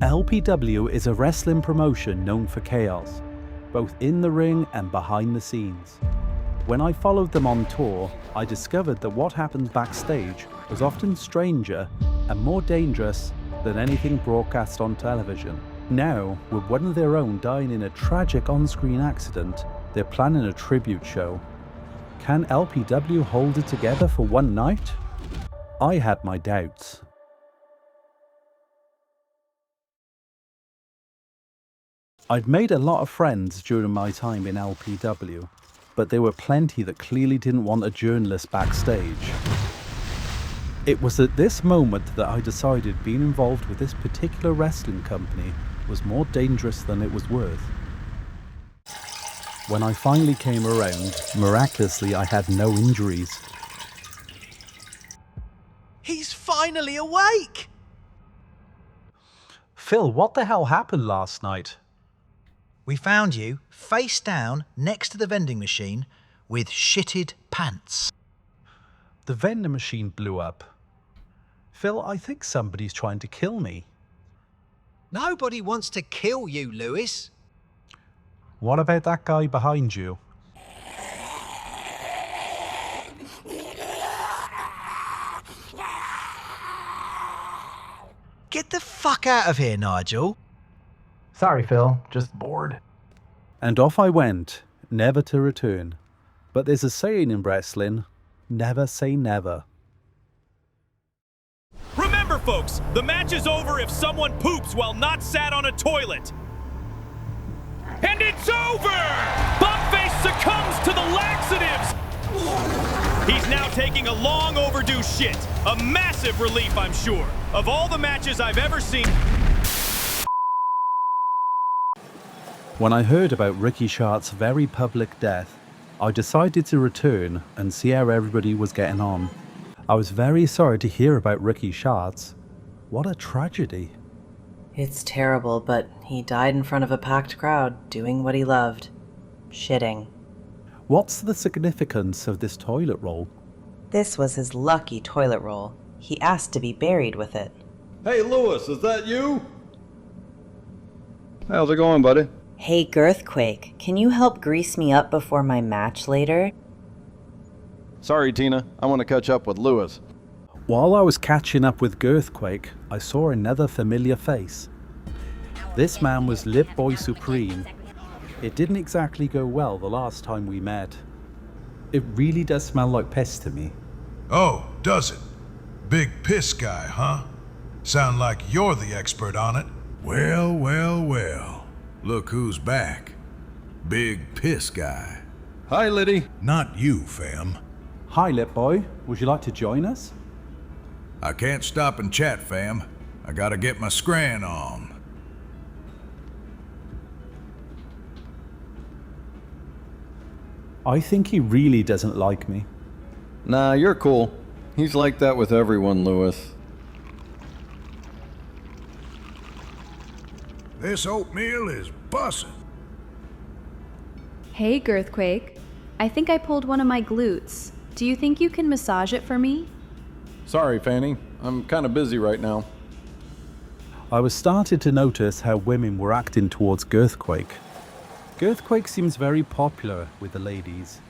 LPW is a wrestling promotion known for chaos, both in the ring and behind the scenes. When I followed them on tour, I discovered that what happens backstage was often stranger and more dangerous than anything broadcast on television. Now, with one of their own dying in a tragic on-screen accident, they're planning a tribute show. Can LPW hold it together for one night? I had my doubts. I'd made a lot of friends during my time in LPW, but there were plenty that clearly didn't want a journalist backstage. It was at this moment that I decided being involved with this particular wrestling company was more dangerous than it was worth. When I finally came around, miraculously I had no injuries. He's finally awake! Phil, what the hell happened last night? We found you face down next to the vending machine with shitted pants. The vending machine blew up. Phil, I think somebody's trying to kill me. Nobody wants to kill you, Lewis. What about that guy behind you? Get the fuck out of here, Nigel. Sorry, Phil. Just bored. And off I went, never to return. But there's a saying in wrestling, never say never. Remember, folks, the match is over if someone poops while not sat on a toilet. And it's over! Bobface succumbs to the laxatives! He's now taking a long overdue shit. A massive relief, I'm sure. Of all the matches I've ever seen... When I heard about Ricky Shart's very public death, I decided to return and see how everybody was getting on. I was very sorry to hear about Ricky Shart's. What a tragedy. It's terrible, but he died in front of a packed crowd, doing what he loved. Shitting. What's the significance of this toilet roll? This was his lucky toilet roll. He asked to be buried with it. Hey, Lewis, is that you? How's it going, buddy? Hey, Girthquake, can you help grease me up before my match later? Sorry, Tina. I want to catch up with Lewis. While I was catching up with Girthquake, I saw another familiar face. This man was Lip Boy Supreme. It didn't exactly go well the last time we met. It really does smell like piss to me. Oh, does it? Big piss guy, huh? Sound like you're the expert on it. Well, well, well. Look who's back. Big piss guy. Hi, Liddy. Not you, fam. Hi, Lip Boy. Would you like to join us? I can't stop and chat, fam. I gotta get my scran on. I think he really doesn't like me. Nah, you're cool. He's like that with everyone, Lewis. This oatmeal is bussin'. Hey, Girthquake. I think I pulled one of my glutes. Do you think you can massage it for me? Sorry, Fanny. I'm kind of busy right now. I was starting to notice how women were acting towards Girthquake. Girthquake seems very popular with the ladies.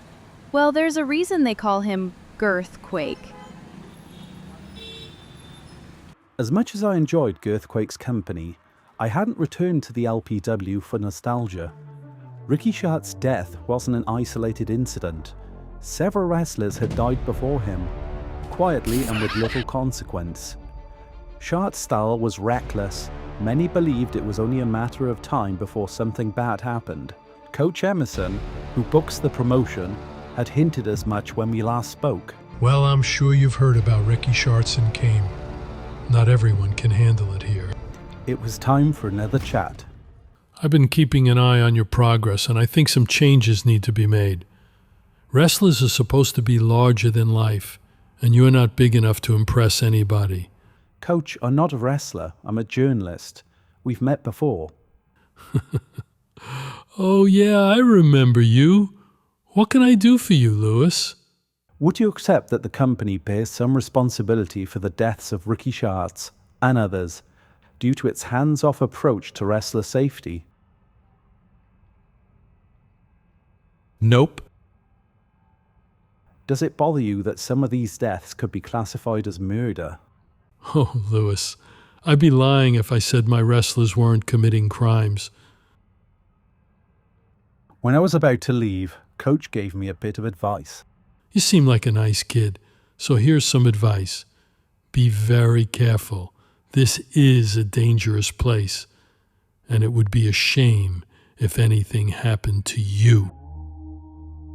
Well, there's a reason they call him Girthquake. As much as I enjoyed Girthquake's company, I hadn't returned to the LPW for nostalgia. Ricky Shart's death wasn't an isolated incident. Several wrestlers had died before him, quietly and with little consequence. Shart's style was reckless. Many believed it was only a matter of time before something bad happened. Coach Emerson, who books the promotion, had hinted as much when we last spoke. Well, I'm sure you've heard about Ricky Shart's and Kame. Not everyone can handle it here. It was time for another chat. I've been keeping an eye on your progress, and I think some changes need to be made. Wrestlers are supposed to be larger than life, and you're not big enough to impress anybody. Coach, I'm not a wrestler. I'm a journalist. We've met before. Oh, yeah, I remember you. What can I do for you, Lewis? Would you accept that the company bears some responsibility for the deaths of Ricky Shart's and others? due to its hands-off approach to wrestler safety? Nope. Does it bother you that some of these deaths could be classified as murder? Oh, Lewis, I'd be lying if I said my wrestlers weren't committing crimes. When I was about to leave, Coach gave me a bit of advice. You seem like a nice kid, so here's some advice. Be very careful. This is a dangerous place, and it would be a shame if anything happened to you.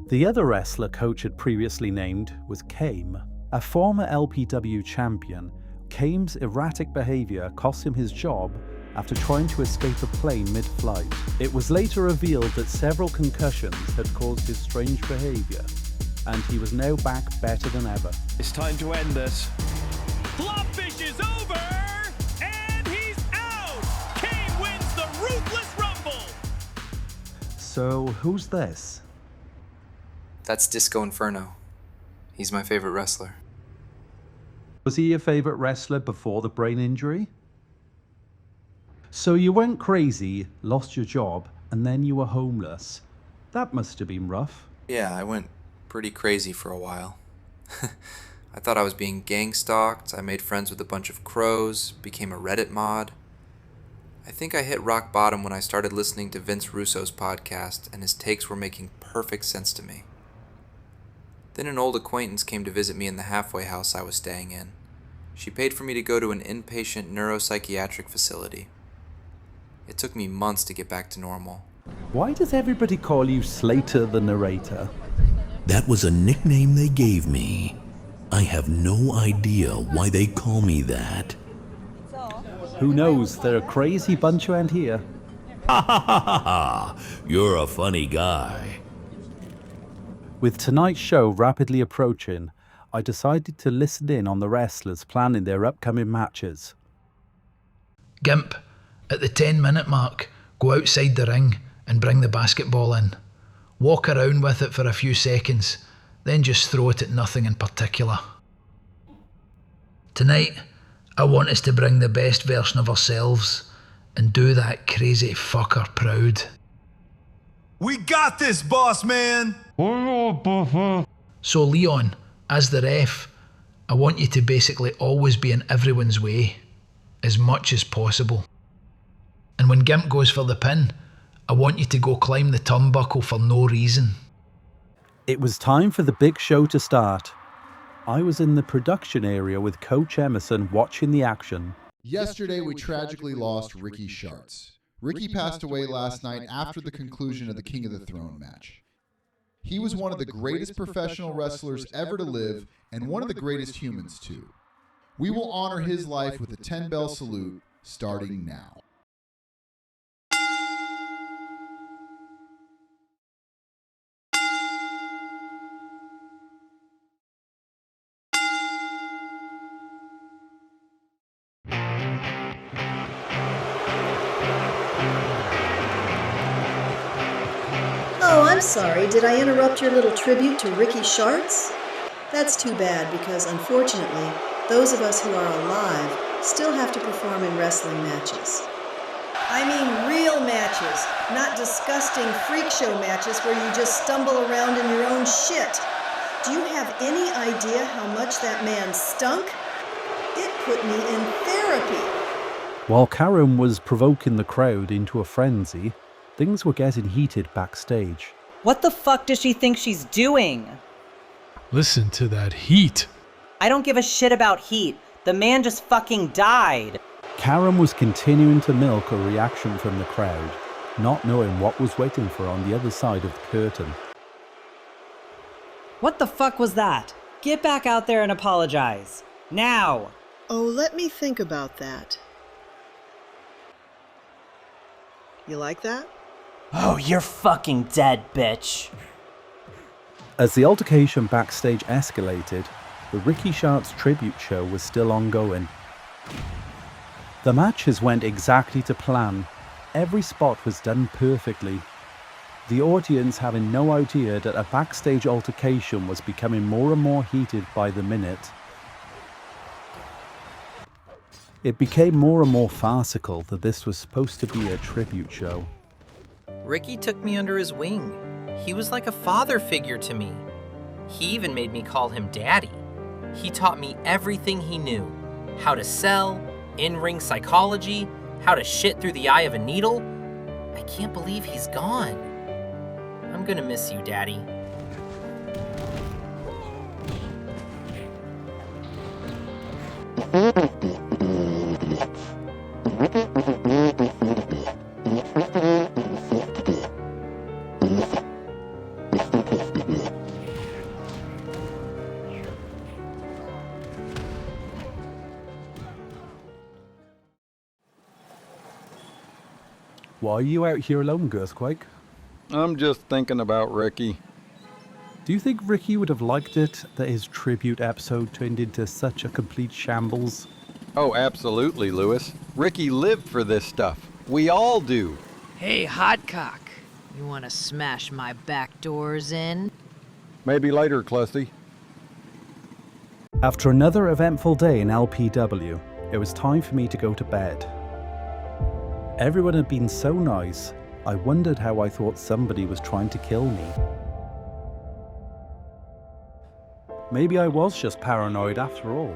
The other wrestler Coach had previously named was Kame. A former LPW champion, Kame's erratic behavior cost him his job after trying to escape a plane mid-flight. It was later revealed that several concussions had caused his strange behavior, and he was now back better than ever. It's time to end this. Blobfish is over, and he's out! Kane wins the Ruthless Rumble! So, who's this? That's Disco Inferno. He's my favorite wrestler. Was he your favorite wrestler before the brain injury? So you went crazy, lost your job, and then you were homeless. That must have been rough. Yeah, I went pretty crazy for a while. I thought I was being gang-stalked, I made friends with a bunch of crows, became a Reddit mod. I think I hit rock bottom when I started listening to Vince Russo's podcast, and his takes were making perfect sense to me. Then an old acquaintance came to visit me in the halfway house I was staying in. She paid for me to go to an inpatient neuropsychiatric facility. It took me months to get back to normal. Why does everybody call you Slater the Narrator? That was a nickname they gave me. I have no idea why they call me that. Who knows, they're a crazy bunch around here. Ha ha ha ha ha! You're a funny guy. With tonight's show rapidly approaching, I decided to listen in on the wrestlers planning their upcoming matches. Gimp, at the 10-minute mark, go outside the ring and bring the basketball in. Walk around with it for a few seconds, then just throw it at nothing in particular. Tonight, I want us to bring the best version of ourselves and do that crazy fucker proud. We got this, boss man! So Leon, as the ref, I want you to basically always be in everyone's way, as much as possible. And when Gimp goes for the pin, I want you to go climb the turnbuckle for no reason. It was time for the big show to start. I was in the production area with Coach Emerson watching the action. Yesterday we tragically lost Ricky Sharts. Ricky passed away last night after the conclusion of the King of the Throne match. He was one of the greatest professional wrestlers ever to live and one of the greatest humans too. We will honor his life with a 10-bell salute starting now. Oh, I'm sorry. Did I interrupt your little tribute to Ricky Sharts? That's too bad because, unfortunately, those of us who are alive still have to perform in wrestling matches. I mean real matches, not disgusting freak show matches where you just stumble around in your own shit. Do you have any idea how much that man stunk? It put me in therapy. While Karen was provoking the crowd into a frenzy, things were getting heated backstage. What the fuck does she think she's doing? Listen to that heat. I don't give a shit about heat. The man just fucking died. Karen was continuing to milk a reaction from the crowd, not knowing what was waiting for her on the other side of the curtain. What the fuck was that? Get back out there and apologize. Now! Oh, let me think about that. You like that? Oh, you're fucking dead, bitch. As the altercation backstage escalated, the Ricky Sharts tribute show was still ongoing. The matches went exactly to plan. Every spot was done perfectly. The audience having no idea that a backstage altercation was becoming more and more heated by the minute. It became more and more farcical that this was supposed to be a tribute show. Ricky took me under his wing. He was like a father figure to me. He even made me call him Daddy. He taught me everything he knew. How to sell, in-ring psychology, how to shit through the eye of a needle. I can't believe he's gone. I'm gonna miss you, Daddy. Why are you out here alone, Girthquake? I'm just thinking about Ricky. Do you think Ricky would have liked it that his tribute episode turned into such a complete shambles? Oh, absolutely, Lewis. Ricky lived for this stuff. We all do. Hey, Hotcock. You want to smash my back doors in? Maybe later, Clusty. After another eventful day in LPW, it was time for me to go to bed. Everyone had been so nice, I wondered how I thought somebody was trying to kill me. Maybe I was just paranoid after all.